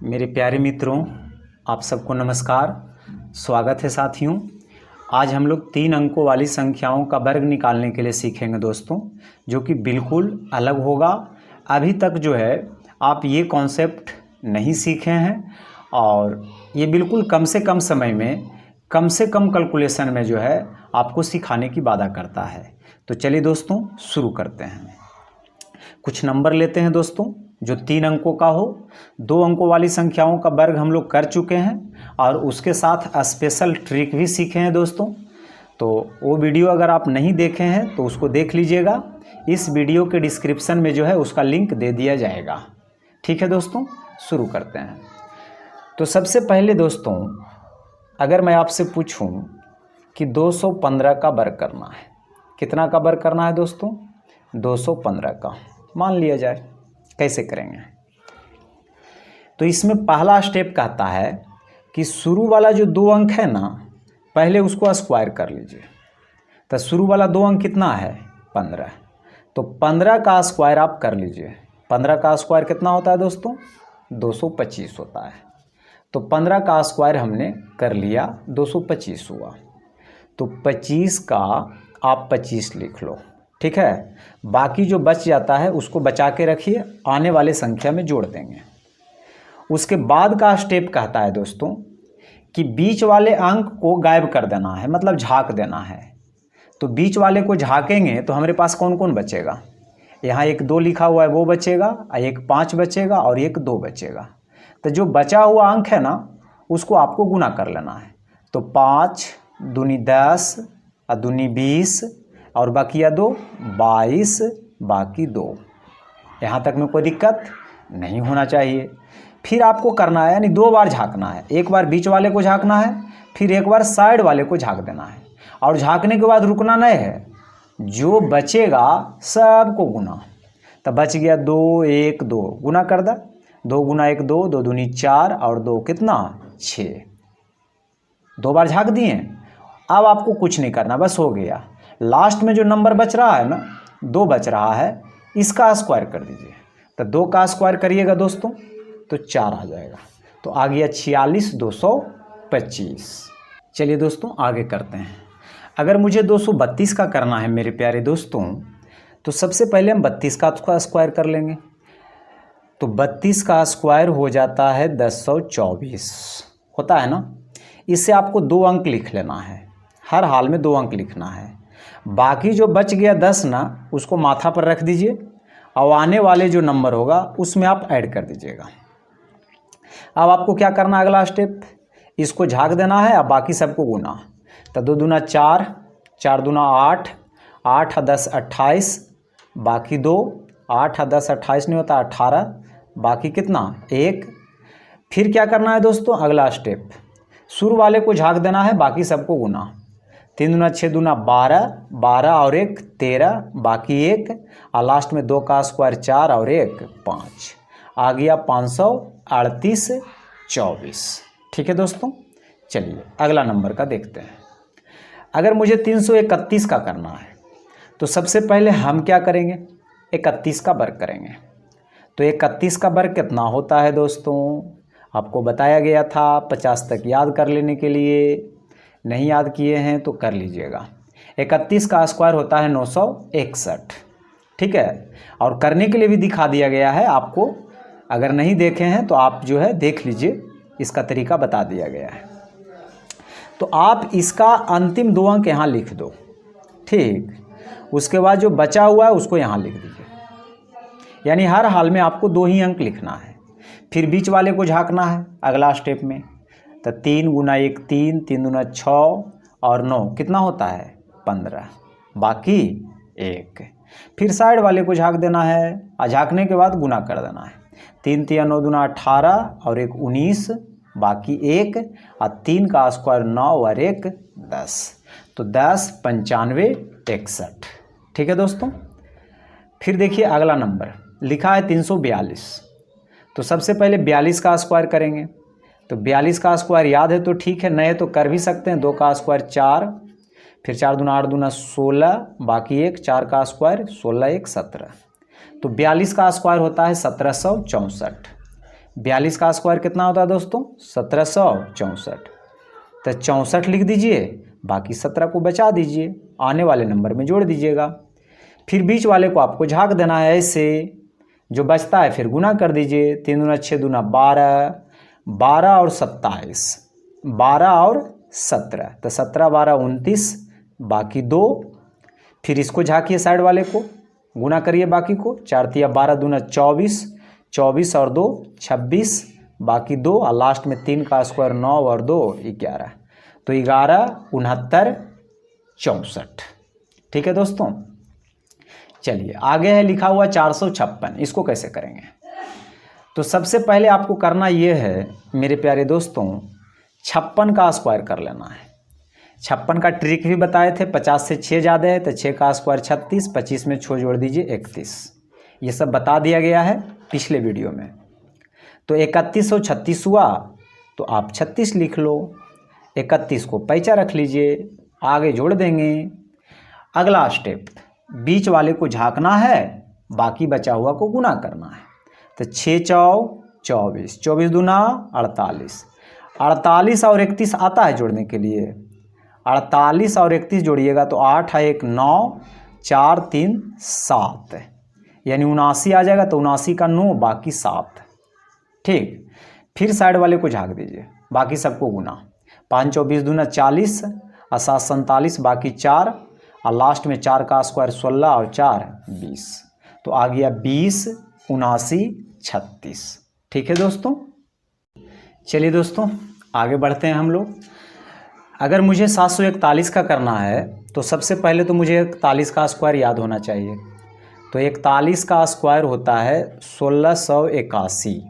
मेरे प्यारे मित्रों, आप सबको नमस्कार। स्वागत है साथियों। आज हम लोग 3 अंकों वाली संख्याओं का वर्ग निकालने के लिए सीखेंगे दोस्तों, जो कि बिल्कुल अलग होगा। अभी तक जो है आप ये कॉन्सेप्ट नहीं सीखे हैं और ये बिल्कुल कम से कम समय में कम से कम कैलकुलेशन में जो है आपको सिखाने की वादा करता है। तो चलिए दोस्तों शुरू करते हैं। कुछ नंबर लेते हैं दोस्तों जो 3 अंकों का हो। 2 अंकों वाली संख्याओं का वर्ग हम लोग कर चुके हैं और उसके साथ स्पेशल ट्रिक भी सीखे हैं दोस्तों। तो वो वीडियो अगर आप नहीं देखे हैं तो उसको देख लीजिएगा। इस वीडियो के डिस्क्रिप्शन में जो है उसका लिंक दे दिया जाएगा। ठीक है दोस्तों, शुरू करते हैं। तो सबसे पहले दोस्तों, अगर मैं आपसे पूछूं कि 215 का वर्ग करना है, कितना का वर्ग करना है दोस्तों? 215 का मान लिया जाए। कैसे करेंगे? तो इसमें पहला स्टेप कहता है कि शुरू वाला जो 2 अंक है ना, पहले उसको स्क्वायर कर लीजिए। तो शुरू वाला 2 अंक कितना है? 15। तो 15 का स्क्वायर आप कर लीजिए। 15 का स्क्वायर कितना होता है दोस्तों? 225 होता है। तो 15 का स्क्वायर हमने कर लिया, 225 हुआ। तो 25 का आप 25 लिख लो, ठीक है। बाकी जो बच जाता है उसको बचा के रखिए, आने वाले संख्या में जोड़ देंगे। उसके बाद का स्टेप कहता है दोस्तों कि बीच वाले अंक को गायब कर देना है, मतलब झाँक देना है। तो बीच वाले को झाँकेंगे तो हमारे पास कौन कौन बचेगा? यहाँ एक 2 लिखा हुआ है वो बचेगा, एक 5 बचेगा और एक 2 बचेगा। तो जो बचा हुआ अंक है ना उसको आपको गुना कर लेना है। तो 5 दूनी 10 और दूनी 20 और बाकी 2 22, बाकी 2। यहाँ तक में कोई दिक्कत नहीं होना चाहिए। फिर आपको करना है, यानी 2 बार झाँकना है। एक बार बीच वाले को झाँकना है, फिर एक बार साइड वाले को झाँक देना है। और झाँकने के बाद रुकना नहीं है, जो बचेगा सबको गुना। तो बच गया 2 1 2, गुना कर दा। 2 गुना 1 2, 2 दूनी 4 और 2 कितना? 6। 2 बार झाँक दिए। अब आपको कुछ नहीं करना, बस हो गया। लास्ट में जो नंबर बच रहा है ना, 2 बच रहा है, इसका स्क्वायर कर दीजिए। तो 2 का स्क्वायर करिएगा दोस्तों तो 4 आ जाएगा। तो आ गया 46 225। चलिए दोस्तों आगे करते हैं। अगर मुझे 232 का करना है मेरे प्यारे दोस्तों, तो सबसे पहले हम 32 का स्क्वायर कर लेंगे। तो 32 का स्क्वायर हो जाता है 1024, होता है ना। इससे आपको 2 अंक लिख लेना है, हर हाल में 2 अंक लिखना है। बाकी जो बच गया 10 ना, उसको माथा पर रख दीजिए और आने वाले जो नंबर होगा उसमें आप ऐड कर दीजिएगा। अब आपको क्या करना है? अगला स्टेप, इसको झाँक देना है और बाकी सबको गुना। तो 2 दूना 4, 4 दूना 8, 8 और 10 28, बाकी 2, 8 और 10 28 नहीं होता, 18, बाकी कितना? 1। फिर क्या करना है दोस्तों? अगला स्टेप, शुरू वाले को झाँक देना है, बाकी सबको गुना। 3 दूना 6 दूना 12, 12 और 1 13, बाकी 1 और लास्ट में 2 का स्क्वायर 4 और 1 5। आ गया 538 24। ठीक है दोस्तों, चलिए अगला नंबर का देखते हैं। अगर मुझे 331 का करना है तो सबसे पहले हम क्या करेंगे? 31 का वर्ग करेंगे। तो 31 का वर्ग कितना होता है दोस्तों? आपको बताया गया था 50 तक याद कर लेने के लिए। नहीं याद किए हैं तो कर लीजिएगा। 31 का स्क्वायर होता है 961। ठीक है, और करने के लिए भी दिखा दिया गया है आपको। अगर नहीं देखे हैं तो आप जो है देख लीजिए, इसका तरीका बता दिया गया है। तो आप इसका अंतिम 2 अंक यहाँ लिख दो, ठीक। उसके बाद जो बचा हुआ है उसको यहाँ लिख दीजिए। यानी हर हाल में आपको 2 ही अंक लिखना है। फिर बीच वाले को झाँकना है अगला स्टेप में। तो 3 गुना 1 3, 3 दूना 6 और 9 कितना होता है? 15, बाकी 1। फिर साइड वाले को झाँक देना है और झाँकने के बाद गुना कर देना है। 3 3 9 दूना 18 और 1 19, बाकी 1 और 3 का स्क्वायर 9 और 1 10। तो 10 95 61। ठीक है दोस्तों। फिर देखिए अगला नंबर लिखा है 342। तो सबसे पहले 42 का स्क्वायर करेंगे। तो 42 का स्क्वायर याद है तो ठीक है, नए तो कर भी सकते हैं। 2 का स्क्वायर 4, फिर 4 दूना 8 दूना 16, बाकी 1, 4 का स्क्वायर 16 1 17। तो 42 का स्क्वायर होता है 1764। 42 का स्क्वायर कितना होता है दोस्तों? 1764। तो 64 लिख दीजिए, बाकी 17 को बचा दीजिए, आने वाले नंबर में जोड़ दीजिएगा। फिर बीच वाले को आपको झाँक देना है ऐसे, जो बचता है फिर गुना कर दीजिए। 3 दूना 6 दूना 12, 12 और 27, 12 और 17, तो 17 12 29, बाकी 2। फिर इसको झाँकिए साइड वाले को, गुना करिए बाकी को। 4 तिया 12 दूना 24, 24 और 2 26, बाकी 2, और लास्ट में 3 का स्क्वायर 9 और 2 11, तो 11 69 64। ठीक है दोस्तों, चलिए आगे है लिखा हुआ 456। इसको कैसे करेंगे? तो सबसे पहले आपको करना ये है मेरे प्यारे दोस्तों, 56 का स्क्वायर कर लेना है। 56 का ट्रिक भी बताए थे, 50 से 6 ज़्यादा है तो 6 का स्क्वायर 36, 25 में 6 जोड़ दीजिए 31। ये सब बता दिया गया है पिछले वीडियो में। तो 31 और 36 हुआ, तो आप 36 लिख लो, 31 को पैंचा रख लीजिए, आगे जोड़ देंगे। अगला स्टेप, बीच वाले को झाँकना है, बाकी बचा हुआ को गुना करना है। तो 6 चौ 24, 24 दूना 48, 48 और 31 आता है जोड़ने के लिए। 48 और 31 जोड़िएगा तो 8 है 1 9, 4 3 7, यानी 79 आ जाएगा। तो 79 का 9, बाकी 7। ठीक, फिर साइड वाले को झाँक दीजिए, बाकी सबको गुना। 5 24 दूना 40, और 7 47, बाकी 4, और लास्ट में 4 का स्क्वायर 16 और 4 20, तो आ गया 20 79 36। ठीक है दोस्तों, चलिए दोस्तों आगे बढ़ते हैं हम लोग। अगर मुझे 741 का करना है तो सबसे पहले तो मुझे 41 का स्क्वायर याद होना चाहिए। तो 41 का स्क्वायर होता है 1681।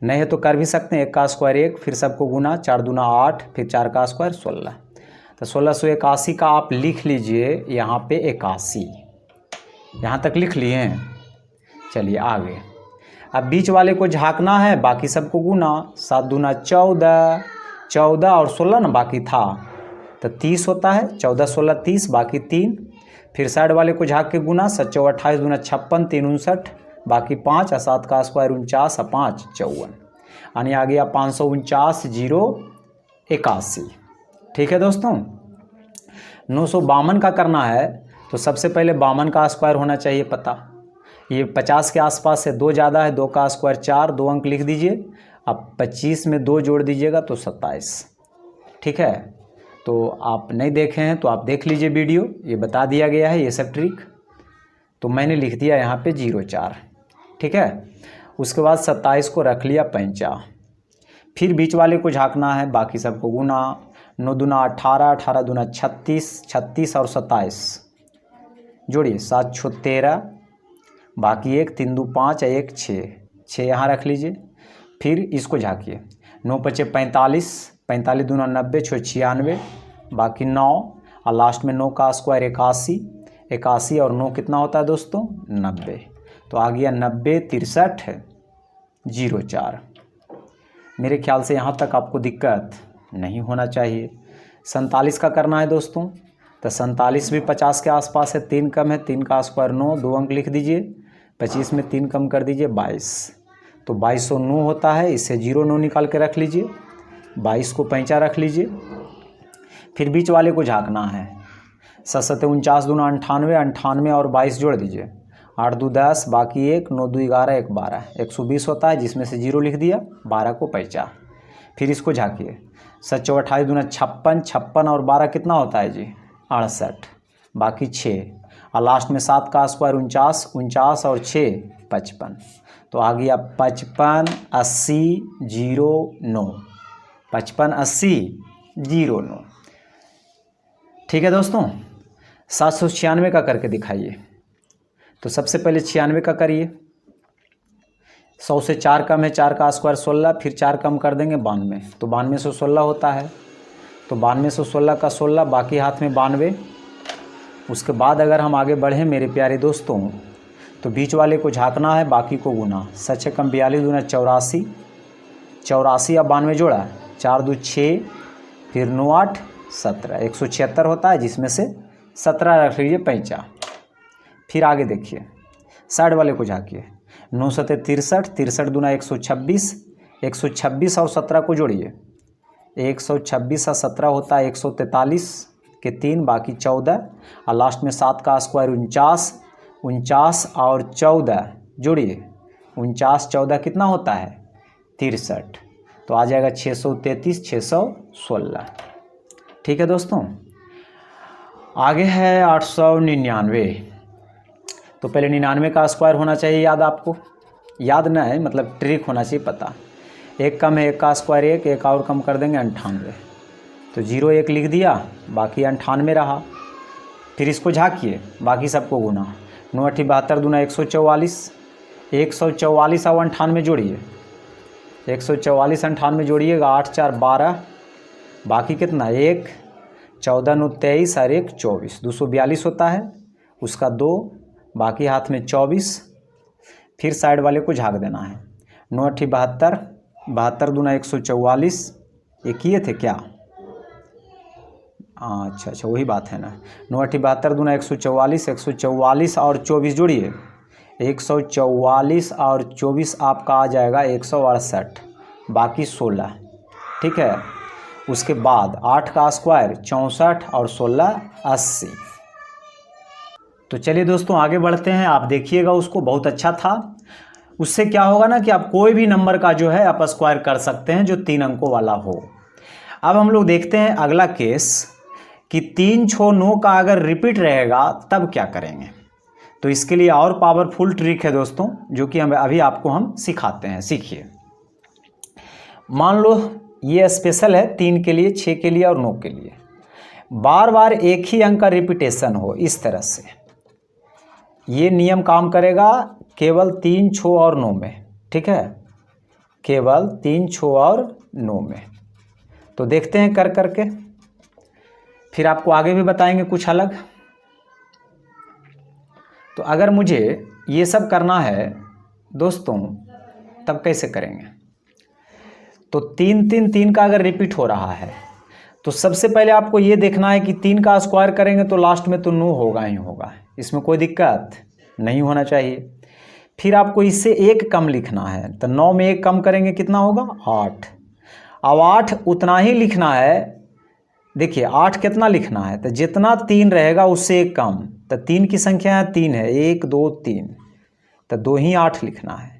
नहीं है तो कर भी सकते हैं, 1 का स्क्वायर 1, फिर सबको गुना, 4 दूना 8, फिर 4 का स्क्वायर 16, तो 1681 का आप लिख लीजिए यहाँ पे 81। यहाँ तक लिख लिए हैं। चलिए आगे, अब बीच वाले को झाँकना है, बाकी सबको गुना। 7 दूना 14, 14 और 16 ना बाकी था, तो 30 होता है। 14 16 30, बाकी 3। फिर साइड वाले को झाँक के गुना। 7 चौ 28 दूना 56, 3 59, बाकी 5, और 7 का स्क्वायर 49, और 5 54, यानी आ गया 549 0 81। ठीक है दोस्तों, 952 का करना है तो सबसे पहले 52 का स्क्वायर होना चाहिए पता। ये 50 के आसपास है, 2 ज़्यादा है, 2 का स्क्वायर 4, 2 अंक लिख दीजिए। अब 25 में 2 जोड़ दीजिएगा तो 27। ठीक है, तो आप नहीं देखे हैं तो आप देख लीजिए वीडियो, ये बता दिया गया है ये सब ट्रिक। तो मैंने लिख दिया यहाँ पे 04। ठीक है, उसके बाद 27 को रख लिया पैंचा। फिर बीच वाले को झाँकना है, बाकी सबको गुना। 9 दूना 18, 18 दूना 36, 36 और 27 जोड़िए, 7 6 13, बाकी 1, 3 2 5, 1 6, 6 यहाँ रख लीजिए। फिर इसको झाँकिए, 9 5 45, 45 दूना 90, 6 96, बाकी 9, और लास्ट में 9 का स्क्वायर 81, 81 और 9 कितना होता है दोस्तों? 90, तो आ गया 90 63 04। मेरे ख्याल से यहाँ तक आपको दिक्कत नहीं होना चाहिए। 47 का करना है दोस्तों, तो 47 भी 50 के आसपास है, 3 कम है, 3 का स्क्वायर 9, 2 अंक लिख दीजिए। 25 में 3 कम कर दीजिए 22, तो 2209 होता है, इससे 09 निकाल के रख लीजिए, 22 को पैंचा रख लीजिए। फिर बीच वाले को झाँकना है। 7 7 49 दूना 98, 98 और 22 जोड़ दीजिए, 8 2 10, बाकी 1, 9 2 11, 1 12, 120 होता है, जिसमें से 0 लिख दिया, 12 को पैंचा। फिर इसको झाँकिए, 7 चौ 28 दूना 56, 56 और 12 कितना होता है जी? 68, बाकी 6, और लास्ट में 7 का स्क्वायर 49, 49 और 6 55, तो आ गया 55 80 09, 55 80 09। ठीक है दोस्तों, 796 का करके दिखाइए। तो सबसे पहले 96 का करिए। 100 से 4 कम है, 4 का स्क्वायर 16, फिर 4 कम कर देंगे 92, तो 92 से 16 होता है, तो 92 से 16 का 16, बाकी हाथ में 92। उसके बाद अगर हम आगे बढ़ें मेरे प्यारे दोस्तों, तो बीच वाले को झाँकना है, बाकी को गुना। 7 कम 42 दूना 84, 84 अब 92 जोड़ा, 4 2 6, फिर 9 8 17, 176 होता है, जिसमें से 17 रख लीजिए पैंचा। फिर आगे देखिए, साइड वाले को झाँकिए। 9 7 63, 63 दूना 126, 126 और 17 को जोड़िए, 126 और 17 होता है 143 के 3, बाकी 14 और लास्ट में 7 का स्क्वायर 49, 49 और 14 जोड़िए, 49 14 कितना होता है 63, तो आ जाएगा 633 616। ठीक है दोस्तों, आगे है 899। तो पहले 99 का स्क्वायर होना चाहिए याद, आपको याद ना है मतलब ट्रिक होना चाहिए पता। एक कम है, एक का स्क्वायर एक और कम कर देंगे 98, तो 0 1 लिख दिया, बाकी 98 रहा। फिर इसको झाँकिए, बाकी सबको गुना, 9 8 72 दूना 144, 144 और 98 जोड़िए, 144 98 जोड़िएगा, 8 4 12, बाकी कितना 1, 14 9 23 और 1 24, 242 होता है, उसका 2, बाकी हाथ में 24। फिर साइड वाले को झाँक देना है, 9 8 72, 72 दूना 144, ये किए थे क्या? अच्छा वही बात है ना। 9 8 72 दूना 144, 144 और 24 जोड़िए, 144 और 24 आपका आ जाएगा 168, बाकी 16। ठीक है, उसके बाद 8 का स्क्वायर 64 और 16 80। तो चलिए दोस्तों आगे बढ़ते हैं, आप देखिएगा उसको, बहुत अच्छा था। उससे क्या होगा ना कि आप कोई भी नंबर का जो है आप स्क्वायर कर सकते हैं जो 3 अंकों वाला हो। अब हम लोग देखते हैं अगला केस कि 3 6 9 का अगर रिपीट रहेगा तब क्या करेंगे। तो इसके लिए और पावरफुल ट्रिक है दोस्तों, जो कि अभी आपको हम सिखाते हैं, सीखिए। मान लो ये स्पेशल है 3 के लिए, 6 के लिए और 9 के लिए, बार बार एक ही अंक का रिपीटेशन हो इस तरह से, ये नियम काम करेगा केवल 3 6 और 9 में। ठीक है, केवल 3 6 और 9 में। तो देखते हैं कर करके, फिर आपको आगे भी बताएंगे कुछ अलग। तो अगर मुझे ये सब करना है दोस्तों तब कैसे करेंगे। तो 3 3 3 का अगर रिपीट हो रहा है तो सबसे पहले आपको ये देखना है कि 3 का स्क्वायर करेंगे तो लास्ट में तो 9 होगा ही होगा, इसमें कोई दिक्कत नहीं होना चाहिए। फिर आपको इससे 1 कम लिखना है, तो 9 में 1 कम करेंगे कितना होगा 8। अब 8 उतना ही लिखना है, देखिए 8 कितना लिखना है, तो जितना 3 रहेगा उससे 1 कम, तो 3 की संख्या है 3 है, 1 2 3, तो 2 ही 8 लिखना है।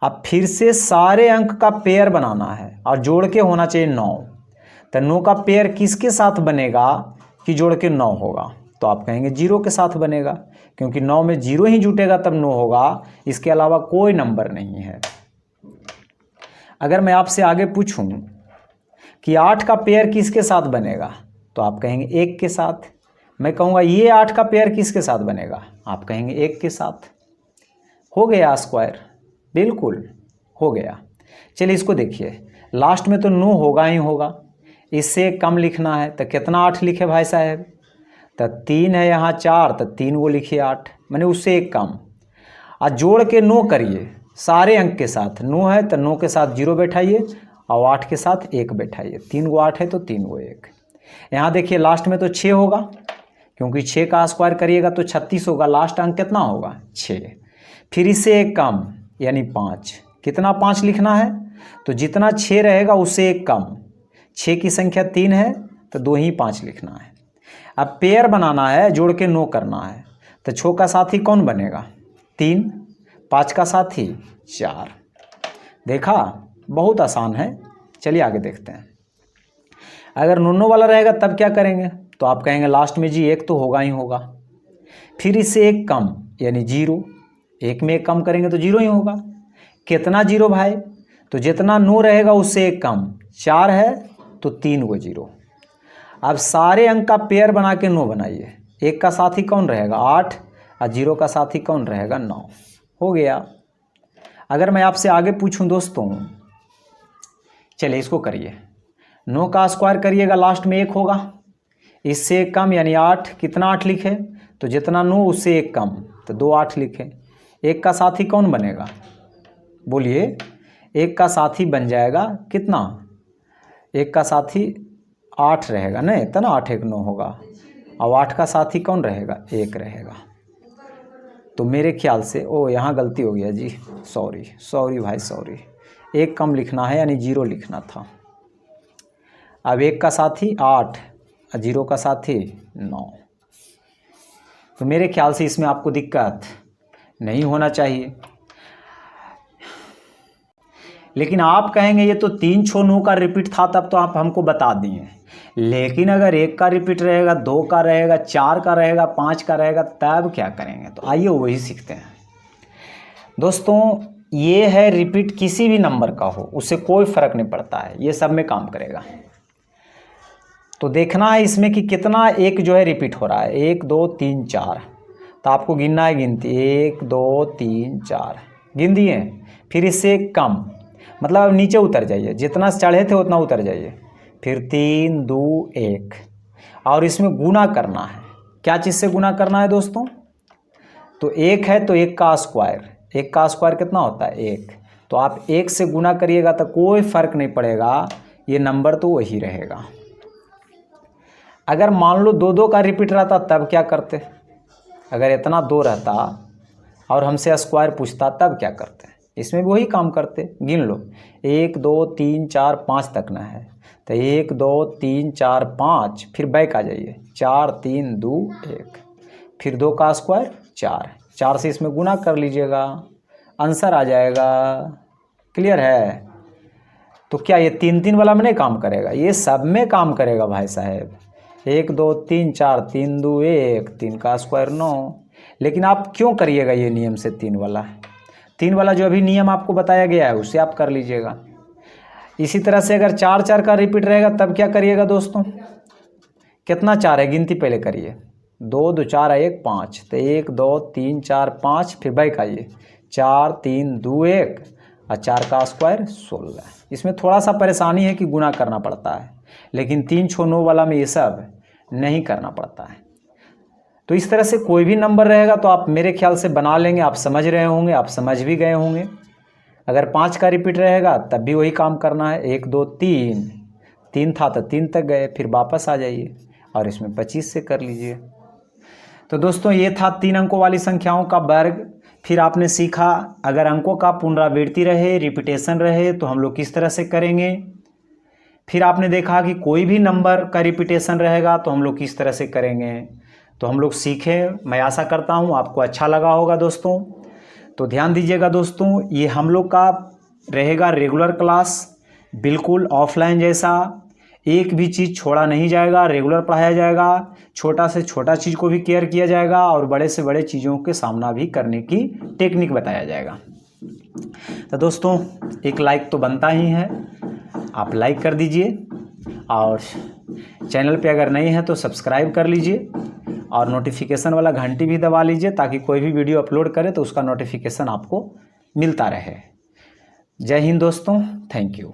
अब फिर से सारे अंक का पेयर बनाना है और जोड़ के होना चाहिए 9, तो 9 का पेयर किसके साथ बनेगा कि जोड़ के 9 होगा, तो आप कहेंगे 0 के साथ बनेगा, क्योंकि 9 में 0 ही जुटेगा तब 9 होगा, इसके अलावा कोई नंबर नहीं है। अगर मैं आपसे आगे पूछूं कि 8 का पेयर किसके साथ बनेगा, तो आप कहेंगे 1 के साथ। मैं कहूँगा ये 8 का पेयर किसके साथ बनेगा, आप कहेंगे 1 के साथ। हो गया स्क्वायर, बिल्कुल हो गया। चलिए इसको देखिए, लास्ट में तो 9 होगा ही होगा, इससे कम लिखना है, तो कितना 8 लिखे भाई साहब, तो 3 है यहाँ 4, तो 3 वो लिखिए 8, मैंने उससे 1 कम। और जोड़ के 9 करिए सारे अंक के साथ, 9 है तो 9 के साथ 0 बैठाइए और 8 के साथ 1 बैठाइए, 3 को 8 है तो 3 को 1। यहाँ देखिए लास्ट में तो 6 होगा, क्योंकि 6 का स्क्वायर करिएगा तो 36 होगा, लास्ट अंक कितना होगा 6। फिर इससे 1 कम यानी 5, कितना 5 लिखना है, तो जितना 6 रहेगा उससे 1 कम, 6 की संख्या 3 है तो 2 ही 5 लिखना है। अब पेयर बनाना है, जोड़ के 9 करना है, तो 6 का साथी कौन बनेगा 3, 5 का साथी 4। देखा, बहुत आसान है। चलिए आगे देखते हैं। अगर नोनो वाला रहेगा तब क्या करेंगे, तो आप कहेंगे लास्ट में जी 1 तो होगा ही होगा, फिर इससे 1 कम यानी 0, 1 में 1 कम करेंगे तो 0 ही होगा। कितना 0 भाई, तो जितना 9 रहेगा उससे 1 कम, 4 है तो 3 को 0। अब सारे अंक का पेयर बना के 9 बनाइए, 1 का साथी कौन रहेगा 8 और 0 का साथी कौन रहेगा 9, हो गया। अगर मैं आपसे आगे पूछूं दोस्तों, चलिए इसको करिए, 9 का स्क्वायर करिएगा लास्ट में 1 होगा, इससे 1 कम यानी 8, कितना 8 लिखे, तो जितना 9 उससे 1 कम, तो 2 8 लिखे। 1 का साथी कौन बनेगा, बोलिए, 1 का साथी बन जाएगा कितना, 1 का साथी 8 रहेगा, नहीं तो ना 8 1 9 होगा, अब 8 का साथी कौन रहेगा 1 रहेगा। तो मेरे ख्याल से यहाँ गलती हो गया जी, सॉरी भाई सॉरी, एक कम लिखना है यानी 0 लिखना था। अब 1 का साथी 8, 0 का साथी 9। तो मेरे ख्याल से इसमें आपको दिक्कत नहीं होना चाहिए। लेकिन आप कहेंगे ये तो 3 6 9 का रिपीट था, तब तो आप हमको बता दिए। लेकिन अगर 1 का रिपीट रहेगा, 2 का रहेगा, 4 का रहेगा, 5 का रहेगा, तब क्या करेंगे? तो आइए वही सीखते हैं दोस्तों। ये है रिपीट, किसी भी नंबर का हो उससे कोई फ़र्क नहीं पड़ता है, ये सब में काम करेगा। तो देखना है इसमें कि कितना एक जो है रिपीट हो रहा है। 1 2 3 4, तो आपको गिनना है गिनती। 1 2 3 4 गिन दिए। फिर इससे एक कम, मतलब अब नीचे उतर जाइए, जितना चढ़े थे उतना उतर जाइए। फिर 3 2 1, और इसमें गुना करना है। क्या चीज़ से गुना करना है दोस्तों? तो 1 है तो 1 का स्क्वायर, 1 का स्क्वायर कितना होता है? 1। तो आप 1 से गुना करिएगा तो कोई फ़र्क नहीं पड़ेगा, ये नंबर तो वही रहेगा। अगर मान लो 2 2 का रिपीट रहता तब क्या करते? अगर इतना 2 रहता और हमसे स्क्वायर पूछता तब क्या करते? इसमें भी वही काम करते। गिन लो, 1 2 3 4 5 तक ना है, तो 1 2 3 4 5, फिर बैक आ जाइए। 4 3 2 1, फिर 2 का स्क्वायर 4, 4 से इसमें गुना कर लीजिएगा, आंसर आ जाएगा। क्लियर है? तो क्या ये 3 3 वाला में नहीं काम करेगा? ये सब में काम करेगा भाई साहब। 1 2 3 4, 3 2 1, 3 का स्क्वायर 9। लेकिन आप क्यों करिएगा ये नियम से 3 वाला? 3 वाला जो अभी नियम आपको बताया गया है उससे आप कर लीजिएगा। इसी तरह से अगर 4 4 का रिपीट रहेगा तब क्या करिएगा दोस्तों? कितना 4 है गिनती पहले करिए। 2 2 4 1 5, तो 1 2 3 4 5, फिर बैक आइए। 4 3 2 1, और 4 का स्क्वायर 16। इसमें थोड़ा सा परेशानी है कि गुना करना पड़ता है, लेकिन 3 6 9 वाला में ये सब नहीं करना पड़ता है। तो इस तरह से कोई भी नंबर रहेगा तो आप मेरे ख्याल से बना लेंगे। आप समझ रहे होंगे, आप समझ भी गए होंगे। अगर 5 का रिपीट रहेगा तब भी वही काम करना है। 1 2 3, 3 था तो 3 तक गए, फिर वापस आ जाइए और इसमें 25 से कर लीजिए। तो दोस्तों ये था 3 अंकों वाली संख्याओं का वर्ग। फिर आपने सीखा अगर अंकों का पुनरावृत्ति रहे, रिपीटेशन रहे, तो हम लोग किस तरह से करेंगे। फिर आपने देखा कि कोई भी नंबर का रिपीटेशन रहेगा तो हम लोग किस तरह से करेंगे। तो हम लोग सीखे। मैं आशा करता हूँ आपको अच्छा लगा होगा दोस्तों। तो ध्यान दीजिएगा दोस्तों, ये हम लोग का रहेगा रेगुलर क्लास, बिल्कुल ऑफलाइन जैसा। एक भी चीज़ छोड़ा नहीं जाएगा, रेगुलर पढ़ाया जाएगा। छोटा से छोटा चीज़ को भी केयर किया जाएगा और बड़े से बड़े चीज़ों के सामना भी करने की टेक्निक बताया जाएगा। तो दोस्तों एक लाइक तो बनता ही है, आप लाइक कर दीजिए, और चैनल पे अगर नहीं है तो सब्सक्राइब कर लीजिए, और नोटिफिकेशन वाला घंटी भी दबा लीजिए ताकि कोई भी वीडियो अपलोड करे तो उसका नोटिफिकेशन आपको मिलता रहे। जय हिंद दोस्तों, थैंक यू।